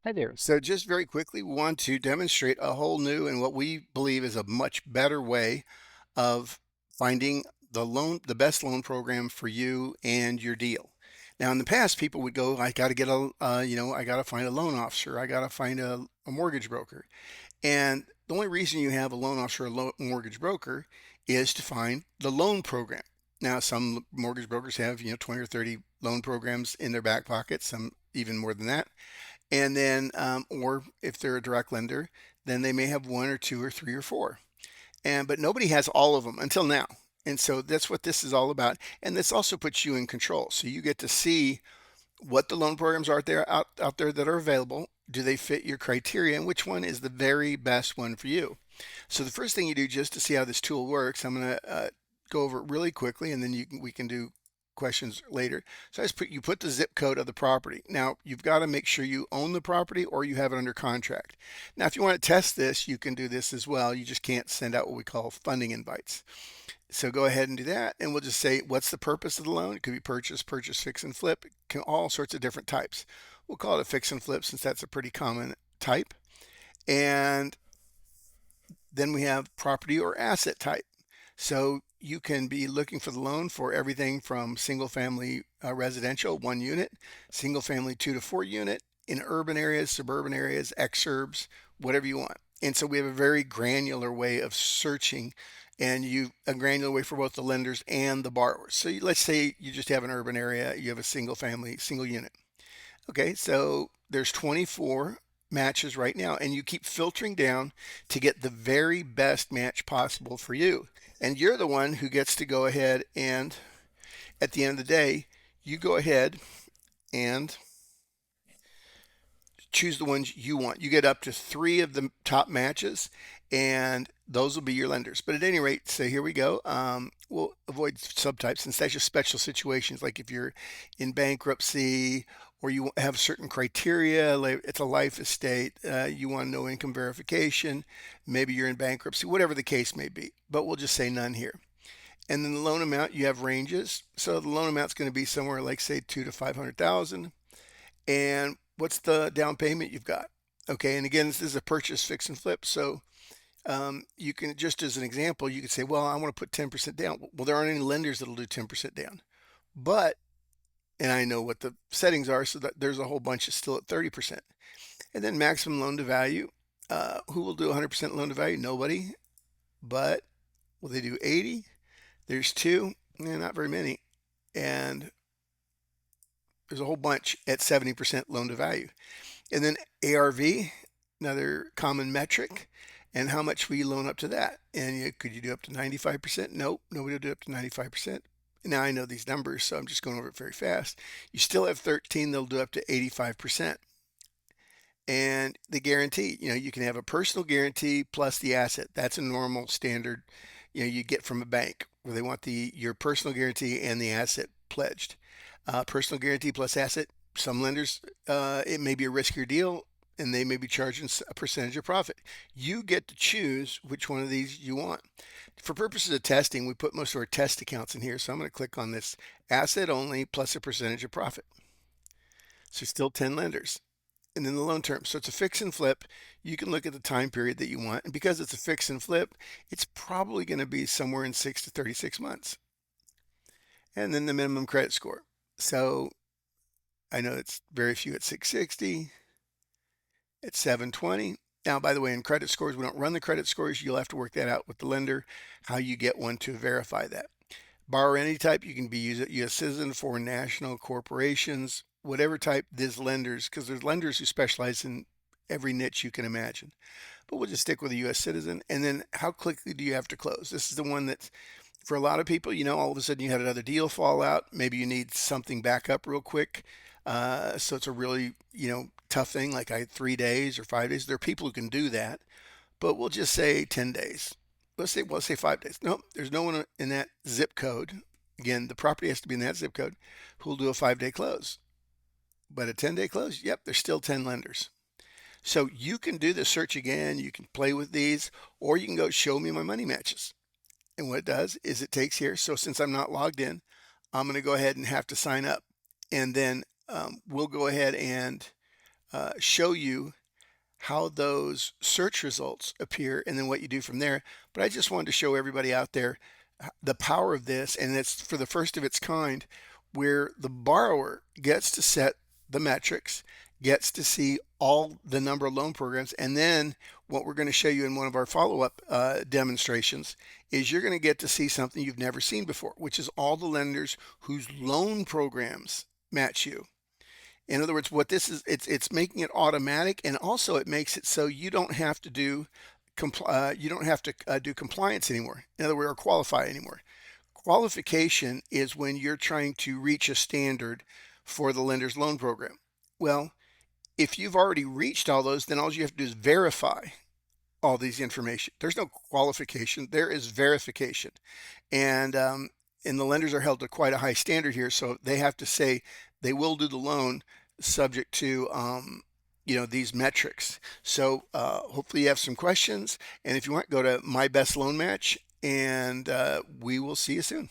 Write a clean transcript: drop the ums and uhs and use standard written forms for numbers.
Hi there. So just very quickly, we want to demonstrate a whole new and what we believe is a much better way of finding the best loan program for you and your deal. Now, in the past, people would go, I got to get I got to find a loan officer. I got to find a mortgage broker. And the only reason you have a loan officer or mortgage broker is to find the loan program. Now, some mortgage brokers have, 20 or 30 loan programs in their back pocket, some even more than that. And then, or if they're a direct lender, then they may have one or two or three or four. But nobody has all of them until now. And so that's what this is all about. And this also puts you in control. So you get to see what the loan programs are out there that are available. Do they fit your criteria? And which one is the very best one for you? So the first thing you do just to see how this tool works, I'm going to go over it really quickly, and then we can do questions later. So you put the zip code of the property. Now you've got to make sure you own the property or you have it under contract. Now, if you want to test this, you can do this as well. You just can't send out what we call funding invites. So go ahead and do that, and we'll just say what's the purpose of the loan. It could be purchase, fix and flip. It can all sorts of different types. We'll call it a fix and flip since that's a pretty common type. And then we have property or asset type. So you can be looking for the loan for everything from single family residential, 1 unit, single family 2 to 4 unit, in urban areas, suburban areas, exurbs, whatever you want. And so we have a very granular way of searching, and a granular way for both the lenders and the borrowers. So let's say you just have an urban area, you have a single family, single unit. Okay, so there's 24 matches right now, and you keep filtering down to get the very best match possible for you. And you're the one who gets to go ahead and, at the end of the day, you go ahead and choose the ones you want. You get up to 3 of the top matches, and those will be your lenders. But at any rate, so here we go. We'll avoid subtypes since that's just special situations, like if you're in bankruptcy or you have certain criteria, like it's a life estate, you want no income verification, maybe you're in bankruptcy, whatever the case may be. But we'll just say none here. And then the loan amount, you have ranges. So the loan amount's going to be somewhere like say 2 to 500,000. And what's the down payment you've got? Okay, and again, this is a purchase, fix, and flip. So you can, just as an example, you could say, well, I want to put 10% down. Well, there aren't any lenders that'll do 10% down. But, and I know what the settings are, so that there's a whole bunch that's still at 30%. And then maximum loan to value. Who will do 100% loan to value? Nobody. But will they do 80? There's two, not very many. And there's a whole bunch at 70% loan to value. And then ARV, another common metric. And how much will you loan up to that? And could you do up to 95%? Nope, nobody will do up to 95%. Now I know these numbers, so I'm just going over it very fast. You still have 13, they'll do up to 85%. And the guarantee, you can have a personal guarantee plus the asset. That's a normal standard, you get from a bank where they want your personal guarantee and the asset pledged. Personal guarantee plus asset. Some lenders, it may be a riskier deal and they may be charging a percentage of profit. You get to choose which one of these you want. For purposes of testing, we put most of our test accounts in here. So I'm going to click on this asset only plus a percentage of profit. So still 10 lenders. And then the loan term. So it's a fix and flip. You can look at the time period that you want. And because it's a fix and flip, it's probably going to be somewhere in 6 to 36 months. And then the minimum credit score. So I know it's very few at 660, at 720. Now, by the way, in credit scores, we don't run the credit scores. You'll have to work that out with the lender, how you get one to verify that. Borrower entity type, you can be U.S. citizen, foreign national, corporations, whatever type there's lenders, because there's lenders who specialize in every niche you can imagine. But we'll just stick with a U.S. citizen. And then how quickly do you have to close? This is the one that, for a lot of people, all of a sudden you had another deal fall out. Maybe you need something back up real quick. So it's a really, tough thing, like 3 days or 5 days. There are people who can do that, but we'll just say 10 days. Let's say 5 days. Nope, there's no one in that zip code. Again, the property has to be in that zip code who'll do a 5-day close. But a 10-day close, yep, there's still 10 lenders. So you can do the search again, you can play with these, or you can go show me my money matches. And what it does is it takes here. So since I'm not logged in, I'm going to go ahead and have to sign up. And then we'll go ahead and show you how those search results appear and then what you do from there. But I just wanted to show everybody out there the power of this, and it's for the first of its kind, where the borrower gets to set the metrics, gets to see all the number of loan programs, and then what we're going to show you in one of our follow-up demonstrations is you're going to get to see something you've never seen before, which is all the lenders whose loan programs match you. In other words, what this is, it's making it automatic, and also it makes it so you don't have to do do compliance anymore. In other words, or qualify anymore. Qualification is when you're trying to reach a standard for the lender's loan program. Well, if you've already reached all those, then all you have to do is verify all these information. There's no qualification, there is verification. And the lenders are held to quite a high standard here, so they have to say they will do the loan subject to these metrics. So hopefully you have some questions, and if you want, go to My Best Loan Match, and we will see you soon.